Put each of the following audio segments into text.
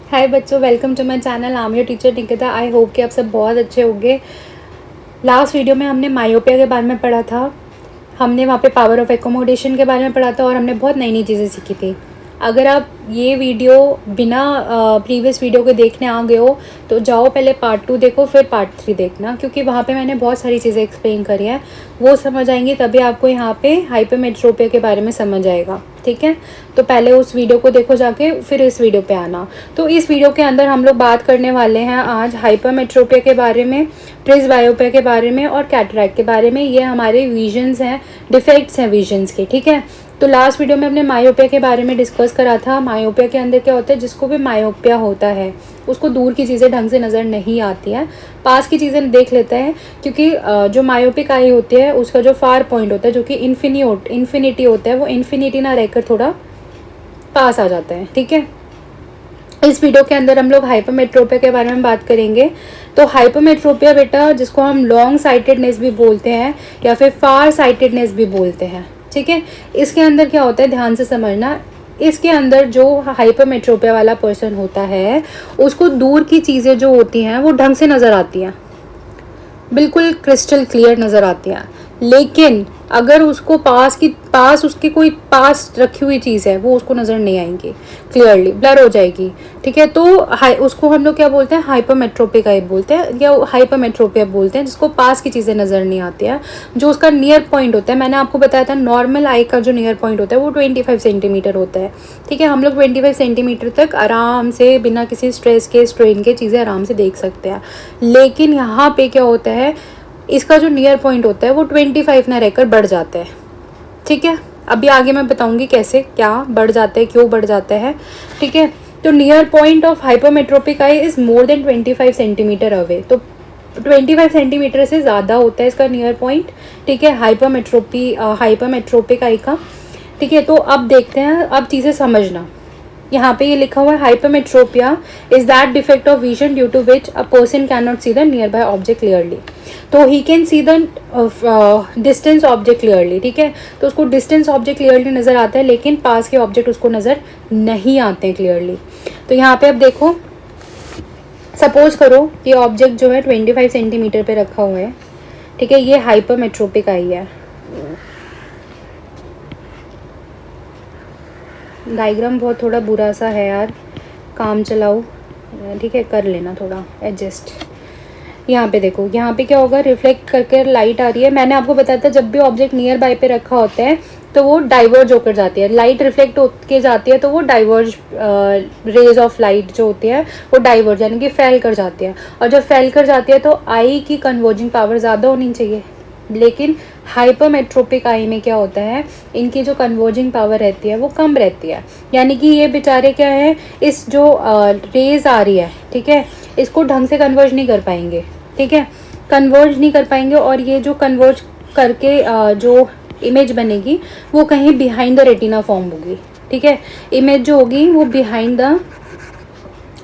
हाय बच्चों, welcome to my channel. I am your teacher Nikita. I hope कि आप सब बहुत अच्छे होंगे। लास्ट वीडियो में हमने मायोपिया के बारे में पढ़ा था। हमने वहाँ पे पावर ऑफ एकोमोडेशन के बारे में पढ़ा था और हमने बहुत नई नई चीज़ें सीखी थी। अगर आप ये वीडियो बिना प्रीवियस वीडियो के देखने आ गए हो तो जाओ पहले पार्ट 2 देखो, फिर पार्ट 3 देखना, क्योंकि वहाँ पे मैंने बहुत सारी चीज़ें एक्सप्लेन करी हैं। वो समझ आएंगी तभी आपको यहाँ पे हाइपरमेट्रोपिया के बारे में समझ आएगा। ठीक है, तो पहले उस वीडियो को देखो जाके, फिर इस वीडियो पे आना। तो इस वीडियो के अंदर हम लोग बात करने वाले हैं आज हाइपरमेट्रोपिया के बारे में, प्रेसबायोपिया के बारे में और कैटरैक्ट के बारे में। ये हमारे विजन्स हैं, डिफेक्ट्स हैं विजन्स के। ठीक है, तो लास्ट वीडियो में हमने मायोपिया के बारे में डिस्कस करा था। मायोपिया के अंदर क्या होता है, जिसको भी मायोपिया होता है उसको दूर की चीज़ें ढंग से नज़र नहीं आती है, पास की चीज़ें देख लेता है। क्योंकि जो मायोपिक आई होती है उसका जो फार पॉइंट होता है, जो कि इन्फिनिटी होता है, वो इन्फिनिटी ना रहकर थोड़ा पास आ जाता है। ठीक है, इस वीडियो के अंदर हम लोग हाइपरमेट्रोपिया के बारे में बात करेंगे। तो हाइपरमेट्रोपिया बेटा, जिसको हम लॉन्ग साइटेडनेस भी बोलते हैं या फिर फार साइटेडनेस भी बोलते हैं। ठीक है, इसके अंदर क्या होता है, ध्यान से समझना। इसके अंदर जो हाइपरमेट्रोपिया वाला पर्सन होता है उसको दूर की चीज़ें जो होती हैं वो ढंग से नज़र आती हैं, बिल्कुल क्रिस्टल क्लियर नज़र आती हैं। लेकिन अगर उसको पास उसकी कोई पास रखी हुई चीज़ है वो उसको नज़र नहीं आएंगी, क्लियरली ब्लर हो जाएगी। ठीक है, तो उसको हम लोग क्या बोलते हैं, हाइपरमेट्रोपिक आई बोलते हैं या हाइपरमेट्रोपिया बोलते हैं, जिसको पास की चीज़ें नज़र नहीं आती है। जो उसका नियर पॉइंट होता है, मैंने आपको बताया था नॉर्मल आई का जो नियर पॉइंट होता है वो 25 सेंटीमीटर होता है। ठीक है, हम लोग 25 सेंटीमीटर तक आराम से बिना किसी स्ट्रेस के, स्ट्रेन के चीज़ें आराम से देख सकते हैं। लेकिन यहाँ पे क्या होता है, इसका जो नियर पॉइंट होता है वो 25 ना रहकर बढ़ जाता है। ठीक है, अभी आगे मैं बताऊंगी कैसे क्या बढ़ जाता है, क्यों बढ़ जाता है। ठीक है, तो near point of hypermetropic I is more than 25 centimetre away. तो 25 सेंटीमीटर से ज़्यादा होता है इसका नियर पॉइंट। ठीक है, हाइपरमेट्रोपिक आई का। ठीक है, तो अब देखते हैं, अब चीज़ें समझना। यहाँ पे ये लिखा हुआ है, hypermetropia is that defect of vision due to which a person can not see the near by object clearly. तो he can see the distance object clearly. ठीक है, तो उसको डिस्टेंस ऑब्जेक्ट क्लियरली नज़र आता है, लेकिन पास के ऑब्जेक्ट उसको नज़र नहीं आते हैं क्लियरली। तो यहाँ पे अब देखो, सपोज करो कि ऑब्जेक्ट जो है 25 सेंटीमीटर पे रखा हुआ है। ठीक है, ये हाइपरमेट्रोपिक आई है। डायग्राम बहुत थोड़ा बुरा सा है यार, काम चलाओ। ठीक है, कर लेना थोड़ा एडजस्ट। यहाँ पे देखो, यहाँ पे क्या होगा, रिफ्लेक्ट करके लाइट आ रही है। मैंने आपको बताया था जब भी ऑब्जेक्ट नियर बाय पे रखा होता है तो वो डाइवर्ज होकर जाती है, लाइट रिफ्लेक्ट होकर जाती है, तो वो डाइवर्ज रेज ऑफ लाइट जो होती है वो डाइवर्ज यानी कि फैल कर जाती है। और जब फैल कर जाती है तो आई की कन्वर्जिंग पावर ज़्यादा होनी चाहिए, लेकिन हाइपरमेट्रोपिक आई में क्या होता है, इनकी जो कन्वर्जिंग पावर रहती है वो कम रहती है। यानी कि ये बेचारे क्या है, इस जो रेज आ रही है, ठीक है, इसको ढंग से कन्वर्ज नहीं कर पाएंगे। ठीक है, कन्वर्ज नहीं कर पाएंगे, और ये जो कन्वर्ज करके जो इमेज बनेगी वो कहीं बिहाइंड द रेटिना फॉर्म होगी। ठीक है, इमेज जो होगी वो बिहाइंड द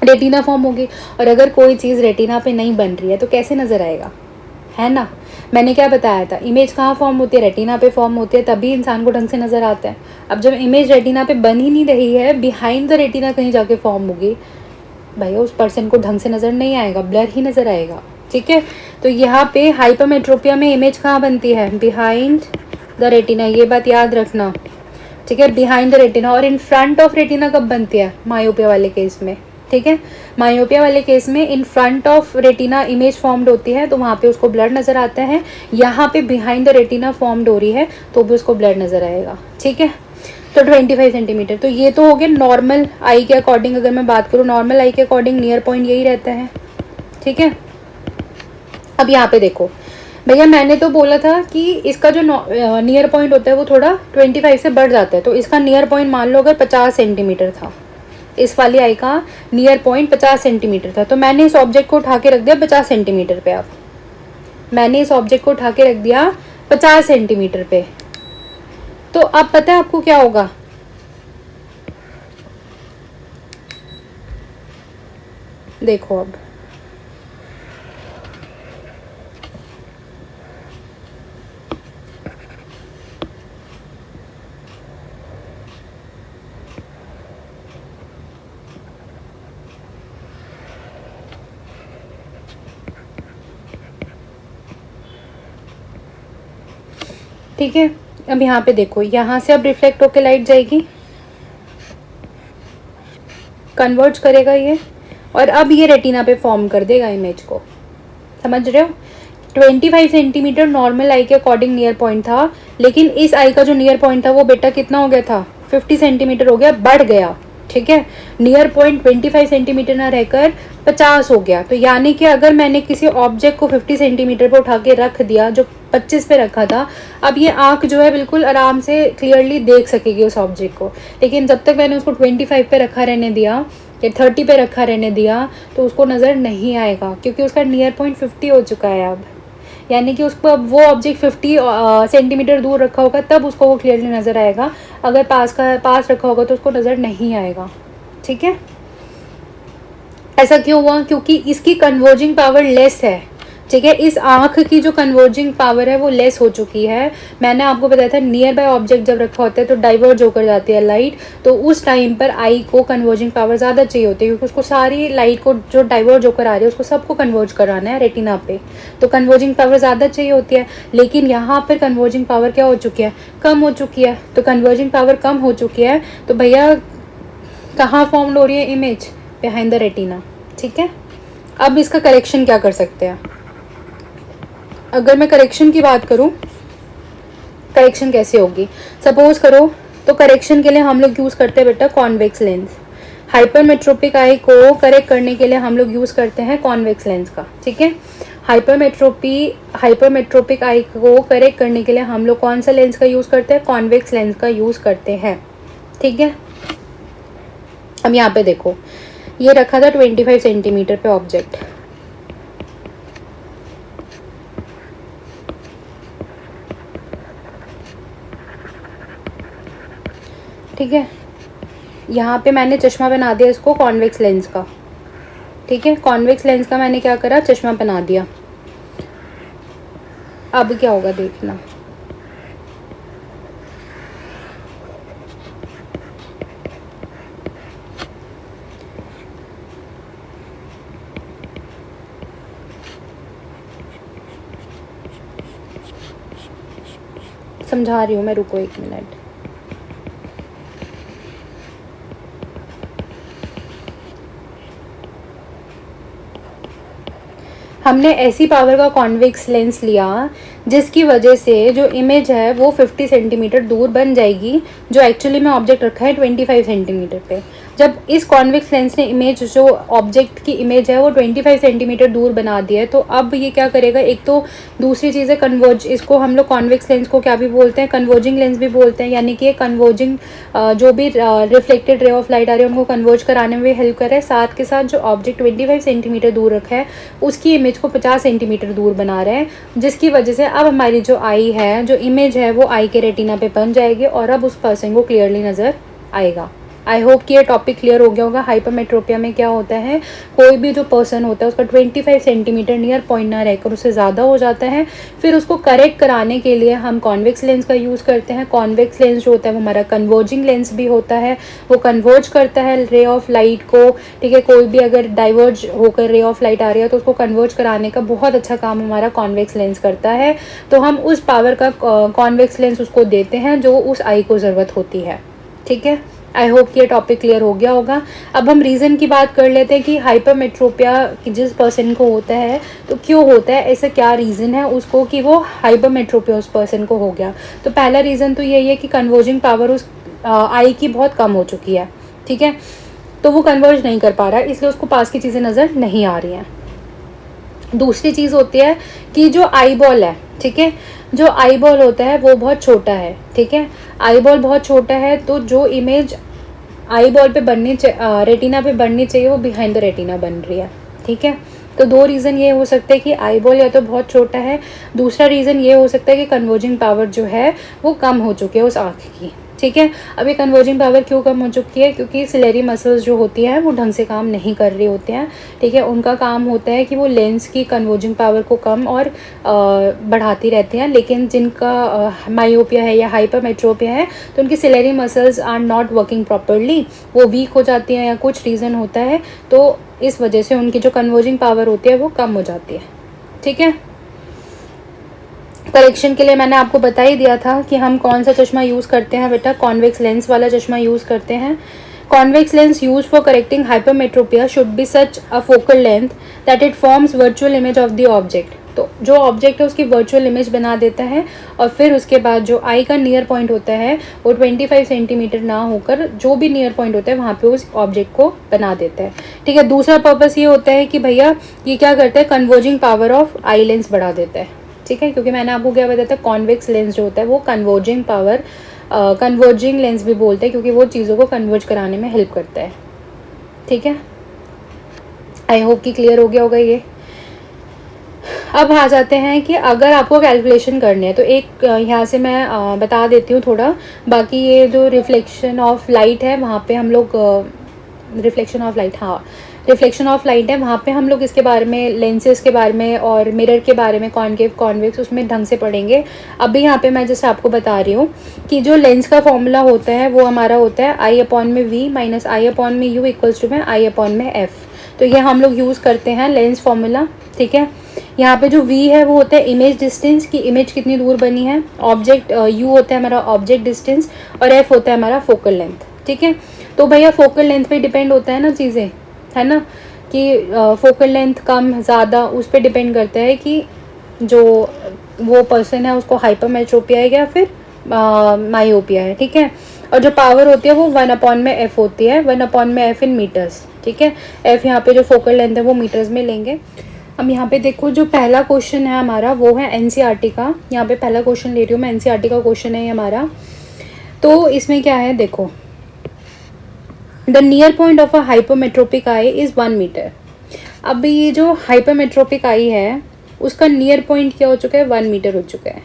रेटिना फॉर्म होगी। और अगर कोई चीज़ रेटिना पे नहीं बन रही है तो कैसे नज़र आएगा, है ना। मैंने क्या बताया था, इमेज कहाँ फॉर्म होती है, रेटिना पे फॉर्म होती है, तभी इंसान को ढंग से नज़र आता है। अब जब इमेज रेटिना पे बन ही नहीं रही है, बिहाइंड द रेटिना कहीं जाके फॉर्म होगी, भैया उस पर्सन को ढंग से नज़र नहीं आएगा, ब्लर ही नज़र आएगा। ठीक है, तो यहाँ पे हाइपरमेट्रोपिया में इमेज कहाँ बनती है, बिहाइंड द रेटिना, ये बात याद रखना। ठीक है, बिहाइंड द रेटिना। और इन फ्रंट ऑफ रेटिना कब बनती है, मायोपिया वाले केस में। ठीक है, मायोपिया वाले केस में in front of retina image formed होती है तो वहाँ पे उसको ब्लर नज़र आता है। यहाँ पे बिहाइंड द रेटिना फॉर्म्ड हो रही है तो भी उसको ब्लर नज़र आएगा। ठीक है, तो 25 सेंटीमीटर, तो ये तो हो गया नॉर्मल आई के अकॉर्डिंग। अगर मैं बात करूँ नॉर्मल आई के अकॉर्डिंग, नियर पॉइंट यही रहता है। ठीक है, अब यहाँ पे देखो भैया, मैंने तो बोला था कि इसका जो नियर पॉइंट होता है वो थोड़ा 25 से बढ़ जाता है। तो इसका नियर पॉइंट मान लो अगर 50 सेंटीमीटर था, इस वाली आई का नियर पॉइंट 50 सेंटीमीटर था, तो मैंने इस ऑब्जेक्ट को उठा के रख दिया 50 सेंटीमीटर पे। अब मैंने इस ऑब्जेक्ट को उठा के रख दिया 50 सेंटीमीटर पे, तो अब पता है आपको क्या होगा, देखो अब ठीक है, अब यहाँ पे देखो, यहाँ से अब रिफ्लेक्ट होके लाइट जाएगी, कन्वर्ज करेगा ये, और अब ये रेटिना पे फॉर्म कर देगा इमेज को। समझ रहे हो? 25 सेंटीमीटर नॉर्मल आई के अकॉर्डिंग नियर पॉइंट था, लेकिन इस आई का जो नियर पॉइंट था वो बेटा कितना हो गया था, 50 सेंटीमीटर हो गया, बढ़ गया। ठीक है, नियर पॉइंट 25 सेंटीमीटर ना रहकर 50 हो गया। तो यानी कि अगर मैंने किसी ऑब्जेक्ट को 50 सेंटीमीटर पर उठा के रख दिया जो 25 पे रखा था, अब ये आँख जो है बिल्कुल आराम से क्लियरली देख सकेगी उस ऑब्जेक्ट को। लेकिन जब तक मैंने उसको 25 पे रखा रहने दिया या 30 पे रखा रहने दिया तो उसको नज़र नहीं आएगा, क्योंकि उसका नियर पॉइंट 50 हो चुका है अब। यानी कि उसको अब वो ऑब्जेक्ट 50 सेंटीमीटर दूर रखा होगा तब उसको वो क्लियरली नज़र आएगा, अगर पास रखा होगा तो उसको नज़र नहीं आएगा। ठीक है, ऐसा क्यों हुआ? क्योंकि इसकी कन्वर्जिंग पावर लेस है। ठीक है, इस आँख की जो कन्वर्जिंग पावर है वो लेस हो चुकी है। मैंने आपको बताया था नियर बाय ऑब्जेक्ट जब रखा होता है तो डाइवर्ज होकर जाती है लाइट, तो उस टाइम पर आई को कन्वर्जिंग पावर ज़्यादा चाहिए होती है, क्योंकि उसको सारी लाइट को जो डाइवर्ज होकर आ रही है उसको सबको कन्वर्ज कराना है रेटिना पे, तो कन्वर्जिंग पावर ज़्यादा चाहिए होती है। लेकिन यहाँ पर कन्वर्जिंग पावर क्या हो चुकी है, कम हो चुकी है। तो कन्वर्जिंग पावर कम हो चुकी है तो भैया कहाँ फॉर्म हो रही है इमेज, बिहाइंड द रेटिना। ठीक है, अब इसका करेक्शन क्या कर सकते हैं? अगर मैं करेक्शन की बात करूं, करेक्शन कैसे होगी, सपोज करो तो करेक्शन के लिए हम लोग यूज़ करते हैं बेटा कॉन्वेक्स लेंस। हाइपरमेट्रोपिक आई को करेक्ट करने के लिए हम लोग यूज़ करते हैं कॉन्वेक्स लेंस का। ठीक है, हाइपरमेट्रोपिक आई को करेक्ट करने के लिए हम लोग कौन सा लेंस का यूज़ करते हैं, कॉन्वेक्स लेंस का यूज़ करते हैं। ठीक है, अब यहाँ पे देखो, ये रखा था 25 सेंटीमीटर पे ऑब्जेक्ट, ठीक है, यहाँ पे मैंने चश्मा बना दिया इसको कॉन्वेक्स लेंस का। ठीक है, कॉन्वेक्स लेंस का मैंने क्या करा, चश्मा बना दिया। अब क्या होगा देखना, समझा रही हूँ मैं, रुको 1 मिनट। हमने ऐसी पावर का कॉन्वेक्स लेंस लिया जिसकी वजह से जो इमेज है वो 50 सेंटीमीटर दूर बन जाएगी, जो एक्चुअली में ऑब्जेक्ट रखा है 25 सेंटीमीटर पे। जब इस कॉन्वेक्स लेंस ने इमेज, जो ऑब्जेक्ट की इमेज है वो 25 सेंटीमीटर दूर बना दी है, तो अब ये क्या करेगा, एक तो दूसरी चीज़ है कन्वर्ज, इसको हम लोग कॉन्वेक्स लेंस को क्या भी बोलते हैं, कन्वर्जिंग लेंस भी बोलते हैं। यानी कि ये कन्वर्जिंग जो भी रिफ्लेक्टेड रे ऑफ लाइट आ रही है उनको कन्वर्ज कराने में भी हेल्प कर रहा है। साथ के साथ जो ऑब्जेक्ट 25 सेंटीमीटर दूर रखा है उसकी इमेज को 50 सेंटीमीटर दूर बना रहे हैं, जिसकी वजह से अब हमारी जो आई है, जो इमेज है वो आई के रेटिना पे बन जाएगी और अब उस पर्सन को क्लियरली नज़र आएगा। आई होप कि ये टॉपिक क्लियर हो गया होगा। हाइपरमेट्रोपिया में क्या होता है, कोई भी जो पर्सन होता है उसका 25 सेंटीमीटर नियर पॉइंट ना रहकर उससे ज़्यादा हो जाता है, फिर उसको करेक्ट कराने के लिए हम कॉन्वेक्स लेंस का यूज़ करते हैं। कॉन्वेक्स लेंस जो होता है वो हमारा कन्वर्जिंग लेंस भी होता है, वो कन्वर्ज करता है रे ऑफ लाइट को। ठीक है, कोई भी अगर डाइवर्ज होकर रे ऑफ लाइट आ रही है तो उसको कन्वर्ज कराने का बहुत अच्छा काम हमारा कॉन्वेक्स लेंस करता है। तो हम उस पावर का कॉन्वेक्स लेंस उसको देते हैं जो उस आई को ज़रूरत होती है। ठीक है, आई होप कि ये टॉपिक क्लियर हो गया होगा। अब हम रीज़न की बात कर लेते हैं कि हाइपरमेट्रोपिया जिस पर्सन को होता है तो क्यों होता है, ऐसा क्या रीज़न है उसको कि वो हाइपरमेट्रोपिया उस पर्सन को हो गया। तो पहला रीज़न तो यही है कि कन्वर्जिंग पावर उस आई की बहुत कम हो चुकी है। ठीक है, तो वो कन्वर्ज नहीं कर पा रहा है, इसलिए उसको पास की चीज़ें नज़र नहीं आ रही हैं। दूसरी चीज़ होती है कि जो आई बॉल है, ठीक है, जो आई बॉल होता है वो बहुत छोटा है। ठीक है, आई बॉल बहुत छोटा है तो जो इमेज आई बॉल पे बननी रेटिना पे बननी चाहिए वो बिहाइंड द रेटिना बन रही है। ठीक है, तो दो रीज़न ये हो सकते हैं कि आई बॉल या तो बहुत छोटा है, दूसरा रीज़न ये हो सकता है कि कन्वर्जिंग पावर जो है वो कम हो चुकी है उस आँख की। ठीक है, अभी कन्वर्जिंग पावर क्यों कम हो चुकी है, क्योंकि सिलेरी मसल्स जो होती हैं वो ढंग से काम नहीं कर रही होती हैं। ठीक है, उनका काम होता है कि वो लेंस की कन्वर्जिंग पावर को कम और बढ़ाती रहती हैं, लेकिन जिनका मायोपिया है या हाइपरमेट्रोपिया है तो उनकी ciliary muscles are not working properly, वो वीक हो जाती हैं या कुछ रीज़न होता है, तो इस वजह से उनकी जो कन्वर्जिंग पावर होती है वो कम हो जाती है। ठीक है, करेक्शन के लिए मैंने आपको बता ही दिया था कि हम कौन सा चश्मा यूज़ करते हैं बेटा, कॉन्वेक्स लेंस वाला चश्मा यूज़ करते हैं। Convex lens use for correcting hypermetropia should be such a focal length that it forms virtual image of the object. तो जो ऑब्जेक्ट है उसकी वर्चुअल इमेज बना देता है, और फिर उसके बाद जो आई का नियर पॉइंट होता है वो 25 सेंटीमीटर ना होकर जो भी नियर पॉइंट होता है वहाँ पे उस ऑब्जेक्ट को बना देता है। ठीक है, दूसरा पर्पस ये होता है कि भैया ये क्या करता है, converging power of eye lens बढ़ा देता है। ठीक है, क्योंकि मैंने आपको क्या बताया था, कॉन्वेक्स लेंस जो होता है वो कन्वर्जिंग पावर, कन्वर्जिंग लेंस भी बोलते हैं क्योंकि वो चीज़ों को कन्वर्ज कराने में हेल्प करता है। ठीक है, आई होप कि क्लियर हो गया होगा ये। अब आ जाते हैं कि अगर आपको कैलकुलेशन करनी है तो एक यहाँ से मैं बता देती हूँ थोड़ा। बाकी ये जो रिफ्लेक्शन ऑफ लाइट है वहाँ पे हम लोग रिफ्लेक्शन ऑफ लाइट, हाँ रिफ्लेक्शन ऑफ लाइट है, वहाँ पे हम लोग इसके बारे में, लेंसेज के बारे में और मिरर के बारे में, कॉन्केव कॉन्वेक्स, उसमें ढंग से पढ़ेंगे। अभी यहाँ पे मैं जैसे आपको बता रही हूँ कि जो लेंस का फॉर्मूला होता है वो हमारा होता है आई अपॉन में वी माइनस आई अपॉन में यू इक्वल्स टू में आई अपॉन में एफ। तो ये हम लोग यूज़ करते हैं लेंस फॉर्मूला। ठीक है, यहाँ पे जो v है वो होता है इमेज डिस्टेंस, की इमेज कितनी दूर बनी है, ऑब्जेक्ट u होता है हमारा ऑब्जेक्ट डिस्टेंस, और f होता है हमारा फोकल लेंथ। ठीक है, तो भैया फोकल लेंथ पे डिपेंड होता है ना चीज़ें, है ना, कि फोकल लेंथ कम ज़्यादा उस पर डिपेंड करता है कि जो वो पर्सन है उसको हाइपरमेट्रोपिया है या फिर मायोपिया है। ठीक है, और जो पावर होती है वो 1 अपॉन में एफ होती है, 1 अपॉन में एफ इन मीटर्स। ठीक है, एफ यहाँ पे जो फोकल लेंथ है वो मीटर्स में लेंगे। अब यहाँ पे देखो जो पहला क्वेश्चन है हमारा वो है एनसीईआरटी का। यहाँ पे पहला क्वेश्चन ले रही हूँ मैं, एनसीईआरटी का क्वेश्चन है ये हमारा। तो इसमें क्या है देखो, the near point of a hypermetropic eye is 1 metre. अब ये जो हाइपरमेट्रोपिक आई है उसका नियर पॉइंट क्या हो चुका है, 1 मीटर हो चुका है।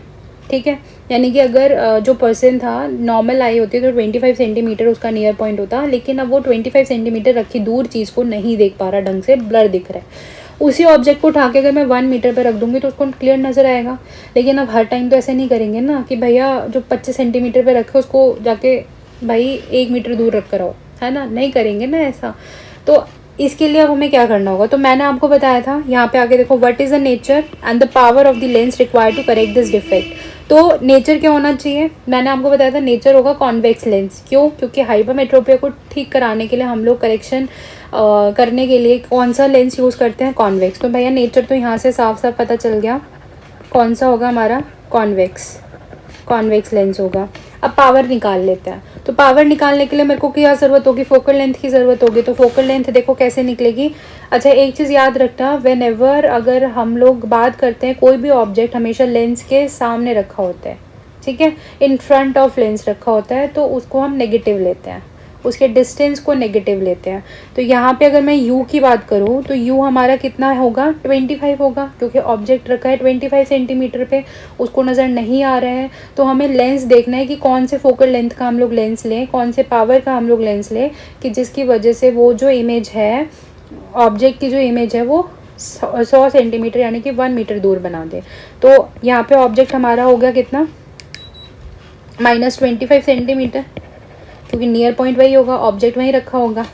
ठीक है, यानी कि अगर जो पर्सन था, नॉर्मल आई होती है तो 25 सेंटीमीटर उसका नियर पॉइंट होता, लेकिन अब वो 25 सेंटीमीटर रखी दूर चीज़ को नहीं देख पा रहा, ढंग से ब्लर दिख रहा है। उसी ऑब्जेक्ट को उठा के अगर मैं 1 मीटर पर रख दूंगी तो उसको क्लियर नज़र आएगा। लेकिन अब हर टाइम तो ऐसे नहीं करेंगे ना कि भैया जो 25 सेंटीमीटर पर रखे उसको जाके भाई 1 मीटर दूर रख कर आओ, है ना, नहीं करेंगे ना ऐसा। तो इसके लिए अब हमें क्या करना होगा, तो मैंने आपको बताया था यहाँ पे आगे देखो, what is the nature and the power of the lens required to correct this defect. तो नेचर क्या होना चाहिए, मैंने आपको बताया था नेचर होगा कॉन्वेक्स लेंस। क्यों, क्योंकि हाइपरमेट्रोपिया को ठीक कराने के लिए हम लोग करेक्शन करने के लिए कौन सा लेंस यूज़ करते हैं, कॉन्वेक्स। तो भैया नेचर तो यहाँ से साफ साफ पता चल गया, कौन सा होगा हमारा, कॉन्वेक्स लेंस होगा। अब पावर निकाल लेते हैं, तो पावर निकालने के लिए मेरे को क्या ज़रूरत होगी, फोकल लेंथ की ज़रूरत होगी। तो फोकल लेंथ देखो कैसे निकलेगी। अच्छा एक चीज़ याद रखना, वेन एवर अगर हम लोग बात करते हैं कोई भी ऑब्जेक्ट हमेशा लेंस के सामने रखा होता है। ठीक है, इन फ्रंट ऑफ लेंस रखा होता है तो उसको हम नेगेटिव लेते हैं, उसके डिस्टेंस को नेगेटिव लेते हैं। तो यहाँ पे अगर मैं u की बात करूँ तो u हमारा कितना होगा, 25 होगा, क्योंकि ऑब्जेक्ट रखा है 25 सेंटीमीटर पे, उसको नज़र नहीं आ रहा है। तो हमें लेंस देखना है कि कौन से फोकल लेंथ का हम लोग लेंस लें, कौन से पावर का हम लोग लेंस लें, कि जिसकी वजह से वो जो इमेज है, ऑब्जेक्ट की जो इमेज है वो 100 सेंटीमीटर यानी कि 1 मीटर दूर बना दे। तो यहाँ पे ऑब्जेक्ट हमारा हो गया कितना, -25 सेंटीमीटर, क्योंकि नियर पॉइंट वही होगा, ऑब्जेक्ट वहीं रखा होगा।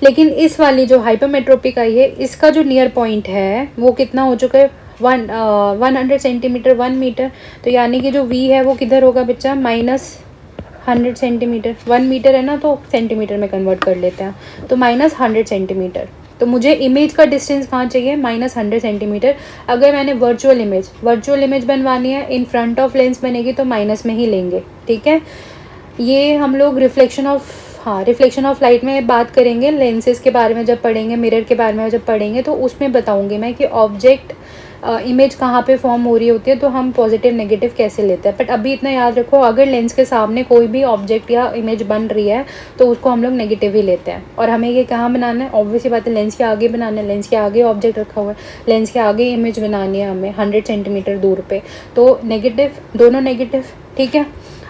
लेकिन इस वाली जो हाइपरमेट्रोपिक आई है इसका जो नियर पॉइंट है वो कितना हो चुका है, 100 सेंटीमीटर, 1 मीटर। तो यानी कि जो v है वो किधर होगा बच्चा, -100 सेंटीमीटर। 1 मीटर है ना तो सेंटीमीटर में कन्वर्ट कर लेते हैं, तो -100 सेंटीमीटर। तो मुझे इमेज का डिस्टेंस कहाँ चाहिए, -100 सेंटीमीटर। अगर मैंने वर्चुअल इमेज बनवानी है, इन फ्रंट ऑफ लेंस बनेगी तो माइनस में ही लेंगे। ठीक है, ये हम लोग रिफ्लेक्शन ऑफ लाइट में बात करेंगे, लेंसेज के बारे में जब पढ़ेंगे, मिरर के बारे में जब पढ़ेंगे तो उसमें बताऊंगी मैं कि ऑब्जेक्ट इमेज कहाँ पे फॉर्म हो रही होती है, तो हम पॉजिटिव नेगेटिव कैसे लेते हैं। बट अभी इतना याद रखो, अगर लेंस के सामने कोई भी ऑब्जेक्ट या इमेज बन रही है तो उसको हम लोग नेगेटिव ही लेते हैं। और हमें ये कहाँ बनाना है, ऑब्वियसली बात है लेंस के आगे बनाना है, लेंस के आगे ऑब्जेक्ट रखा हुआ है, लेंस के आगे इमेज बनानी है हमें 100 सेंटीमीटर दूर पे, तो नेगेटिव, दोनों नेगेटिव। ठीक है,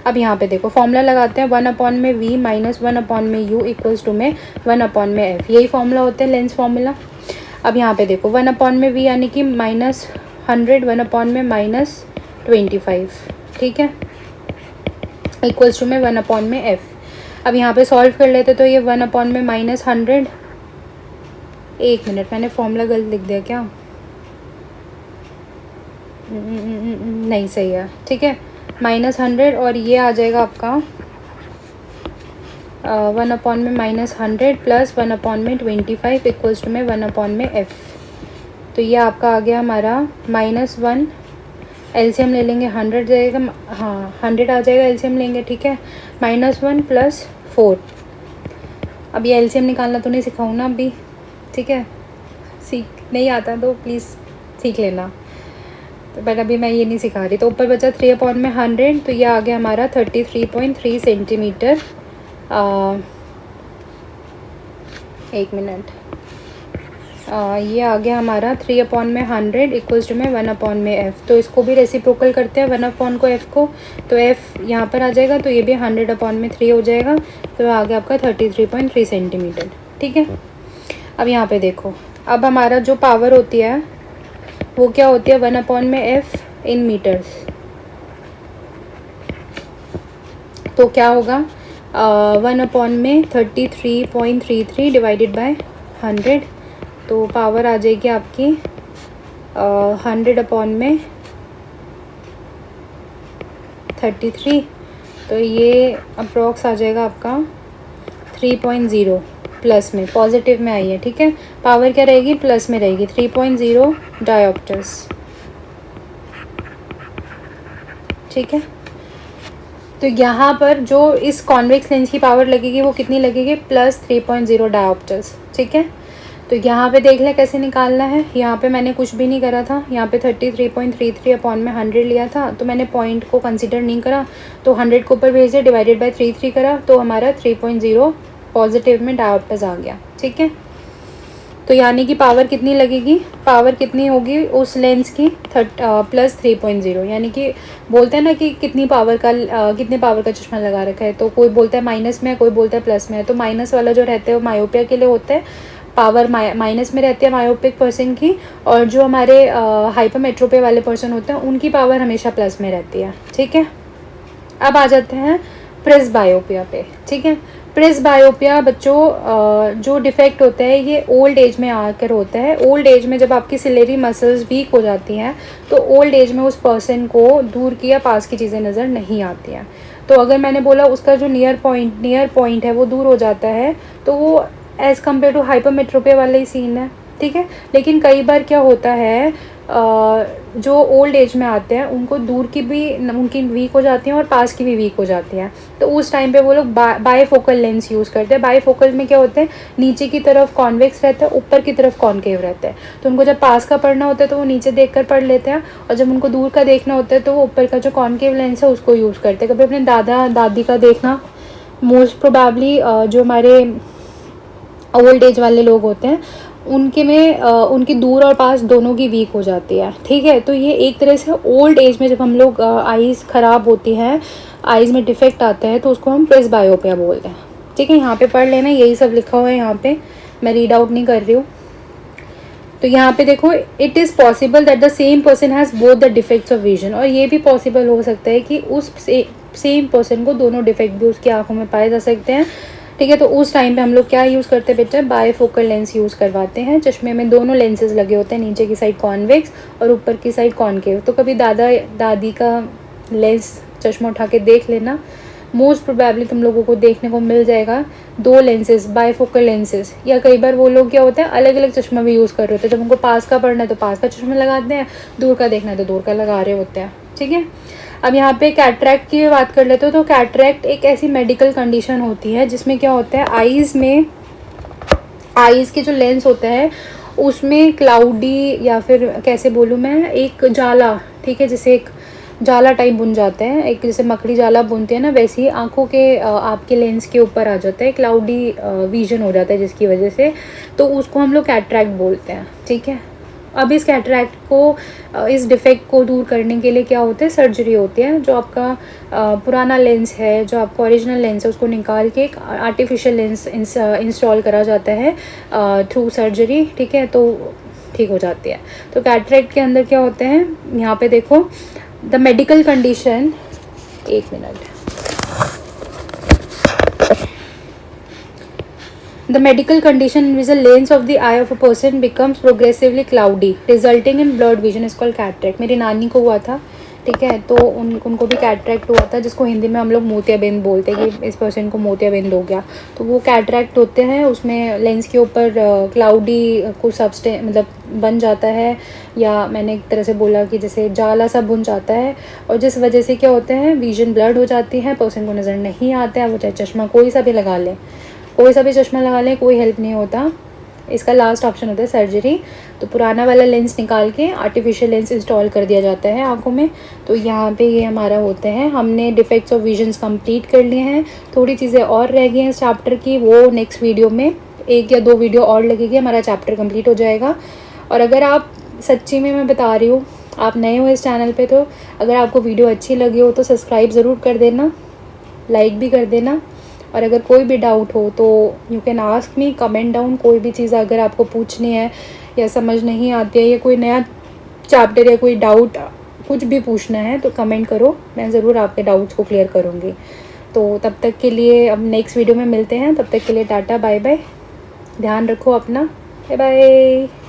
अब यहाँ पे देखो फॉर्मूला लगाते हैं, 1 अपॉन में v माइनस 1 अपॉन में u इक्वल्स टू में 1 अपॉन में f, यही फॉर्मूला होता है लेंस फॉर्मूला। अब यहाँ पे देखो 1 अपॉन में v यानी कि -100, 1 अपॉन में -25, ठीक है, इक्वल्स टू में 1 अपॉन में f। अब यहाँ पे सॉल्व कर लेते तो ये 1 अपॉन में -100, एक मिनट मैंने फॉर्मूला गलत लिख दिया क्या, नहीं सही है, ठीक है, -100 और ये आ जाएगा आपका 1/-100 प्लस 1/25 इक्वल्स टू में 1/f। तो ये आपका आ गया हमारा -1, एलसीएम ले लेंगे 100 जाएगा, हाँ 100 आ जाएगा, एलसीएम लेंगे, ठीक है, -1 + 4। अब ये एलसीएम निकालना तो नहीं सिखाऊँ ना अभी, ठीक है, सीख नहीं आता तो प्लीज़ सीख लेना, तो बट अभी मैं ये नहीं सिखा रही। तो ऊपर बचा 3/100, तो ये आ गया हमारा 33.3 सेंटीमीटर। एक मिनट, ये आ गया हमारा 3/100 इक्वल्स टू में 1/f। तो इसको भी रेसिप्रोकल करते हैं 1/, को f को, तो f यहाँ पर आ जाएगा, तो ये भी 100/3 हो जाएगा, तो आ गया आपका 33.3 सेंटीमीटर, ठीक है। अब यहाँ पे देखो, अब हमारा जो पावर होती है वो क्या होती है, 1/f इन मीटर्स। तो क्या होगा, 1/33.33 डिवाइडेड बाय 100, तो पावर आ जाएगी आपकी 100/33, तो ये अप्रॉक्स आ जाएगा आपका 3.0 प्लस में, पॉजिटिव में आई है, ठीक है। पावर क्या रहेगी, प्लस में रहेगी, 3.0 डायोप्टर्स, ठीक है। तो यहाँ पर जो इस कॉन्वेक्स लेंस की पावर लगेगी वो कितनी लगेगी, +3.0 डायोप्टर्स, ठीक है। तो यहाँ पे देख लें कैसे निकालना है। यहाँ पे मैंने कुछ भी नहीं करा था, यहाँ पे 33.33/100 लिया था, तो मैंने पॉइंट को कंसीडर नहीं करा, तो 100 को ऊपर भेज दिया, डिवाइडेड बाय 33 करा, तो हमारा 3.0 पॉजिटिव में डायोप्टर्स आ गया, ठीक है। तो यानी कि पावर कितनी लगेगी, पावर कितनी होगी उस लेंस की, +3.0, यानी कि बोलते हैं ना कि कितनी पावर का कितने पावर का चश्मा लगा रखा है, तो कोई बोलता है माइनस में है, कोई बोलता है प्लस में है। तो माइनस वाला जो रहता है वो मायोपिया के लिए होता है, पावर माइनस में रहती है मायोपिक पर्सन की, और जो हमारे हाइपरमेट्रोपिया वाले पर्सन होते हैं उनकी पावर हमेशा प्लस में रहती है, ठीक है। अब आ जाते हैं प्रेसबायोपिया पे, ठीक है। प्रेसबायोपिया बच्चों जो डिफेक्ट होता है ये ओल्ड एज में आकर होता है। ओल्ड एज में जब आपकी सिलेरी मसल्स वीक हो जाती हैं तो ओल्ड एज में उस पर्सन को दूर की या पास की चीज़ें नज़र नहीं आती हैं। तो अगर मैंने बोला उसका जो नियर पॉइंट है वो दूर हो जाता है, तो वो एज़ कम्पेयर टू हाइपरमेट्रोपिया वाला ही सीन है, ठीक है। लेकिन कई बार क्या होता है, जो ओल्ड एज में आते हैं उनको दूर की भी उनकी वीक हो जाती हैं और पास की भी वीक हो जाती हैं, तो उस टाइम पे वो लोग बायफोकल लेंस यूज़ करते हैं। बायफोकल में क्या होता है, नीचे की तरफ कॉन्वेक्स रहता है, ऊपर की तरफ कॉन्केव रहता है, तो उनको जब पास का पढ़ना होता है तो वो नीचे देख कर पढ़ लेते हैं, और जब उनको दूर का देखना होता है तो वो ऊपर का जो कॉन्केव लेंस है उसको यूज़ करते हैं। कभी अपने दादा दादी का देखना, मोस्ट प्रोबेबली जो हमारे ओल्ड एज वाले लोग होते हैं उनके में उनकी दूर और पास दोनों की वीक हो जाती है, ठीक है। तो ये एक तरह से ओल्ड एज में जब हम लोग आइज़ ख़राब होती हैं, आइज़ में डिफेक्ट आता है, तो उसको हम प्रेसबायोपिया बोलते हैं, ठीक है। यहाँ पे पढ़ लेना, यही सब लिखा हुआ है यहाँ पे, मैं रीड आउट नहीं कर रही हूँ। तो यहाँ पे देखो, it is possible that the same person has both the defects of vision, और ये भी पॉसिबल हो सकता है कि उस सेम पर्सन को दोनों डिफेक्ट भी उसकी आँखों में पाए जा सकते हैं, ठीक है। तो उस टाइम पे हम लोग क्या यूज़ करते हैं बेटा, बायफोकल लेंस यूज़ करवाते हैं। चश्मे में दोनों लेंसेज लगे होते हैं, नीचे की साइड कॉन्वेक्स और ऊपर की साइड कॉनकेव। तो कभी दादा दादी का लेंस चश्मा उठा के देख लेना, मोस्ट प्रोबेबली तुम लोगों को देखने को मिल जाएगा 2 लेंसेज, बायफोकल लेंसेज। या कई बार वो लोग क्या होता है अलग अलग चश्मा भी यूज़ कर रहे होते हैं, जब उनको पास का पढ़ना है तो पास का चश्मा लगाते हैं, दूर का देखना है तो दूर का लगा रहे होते हैं, ठीक है। अब यहाँ पे कैटरैक्ट की बात कर लेते हो, तो कैटरैक्ट एक ऐसी मेडिकल कंडीशन होती है जिसमें क्या होता है, आइज़ के जो लेंस होता है उसमें क्लाउडी, या फिर कैसे बोलूँ मैं, एक जाला, ठीक है, जैसे एक जाला टाइप बुन जाता है, एक जैसे मकड़ी जाला बुनते हैं ना, वैसे ही आँखों के आपके लेंस के ऊपर आ जाता है, क्लाउडी विजन हो जाता है जिसकी वजह से, तो उसको हम लोग कैटरैक्ट बोलते हैं, ठीक है। अब इस कैटरैक्ट को, इस डिफेक्ट को दूर करने के लिए क्या होता है, सर्जरी होती है। जो आपका पुराना लेंस है, जो आपका ओरिजिनल लेंस है, उसको निकाल के एक आर्टिफिशियल लेंस इंस्टॉल करा जाता है थ्रू सर्जरी, ठीक है, तो ठीक हो जाती है। तो कैटरैक्ट के अंदर क्या होते हैं, यहाँ पे देखो, द मेडिकल कंडीशन, एक minute, the medical condition in which the lens of the eye of a person becomes progressively cloudy resulting in blurred vision is called cataract। मेरी नानी को हुआ था, ठीक है, तो उनको भी कैटरैक्ट हुआ था, जिसको हिंदी में हम लोग मोतियाबिंद बोलते हैं कि इस पर्सन को मोतियाबिंद हो गया। तो वो कैटरैक्ट होते हैं, उसमें लेंस के ऊपर क्लाउडी कुछ मतलब बन जाता है, या मैंने एक तरह से बोला कि जैसे जाला सा बुन जाता है, और जिस वजह से क्या होते हैं, विजन ब्लर्ड हो जाती है, पर्सन को नज़र नहीं आता है। वो चाहे चश्मा कोई सा भी लगा लें, कोई सा भी चश्मा लगा लें, कोई हेल्प नहीं होता। इसका लास्ट ऑप्शन होता है सर्जरी। तो पुराना वाला लेंस निकाल के आर्टिफिशियल लेंस इंस्टॉल कर दिया जाता है आँखों में। तो यहाँ पे ये हमारा होते हैं। हमने डिफेक्ट्स ऑफ विजन्स कंप्लीट कर लिए हैं, थोड़ी चीज़ें और रह गई हैं इस चैप्टर की, वो नेक्स्ट वीडियो में 1 या 2 वीडियो और लगेगी, हमारा चैप्टर कंप्लीट हो जाएगा। और अगर आप सच्ची में, मैं बता रही हूँ, आप नए हो इस चैनल पे, तो अगर आपको वीडियो अच्छी लगी हो तो सब्सक्राइब ज़रूर कर देना, लाइक भी कर देना। और अगर कोई भी डाउट हो तो you can ask me, comment down. कोई भी चीज़ अगर आपको पूछनी है या समझ नहीं आती है, या कोई नया चैप्टर या कोई डाउट कुछ भी पूछना है तो कमेंट करो, मैं ज़रूर आपके डाउट्स को क्लियर करूँगी। तो तब तक के लिए अब नेक्स्ट वीडियो में मिलते हैं, तब तक के लिए टाटा बाय बाय, ध्यान रखो अपना, बाय बाय।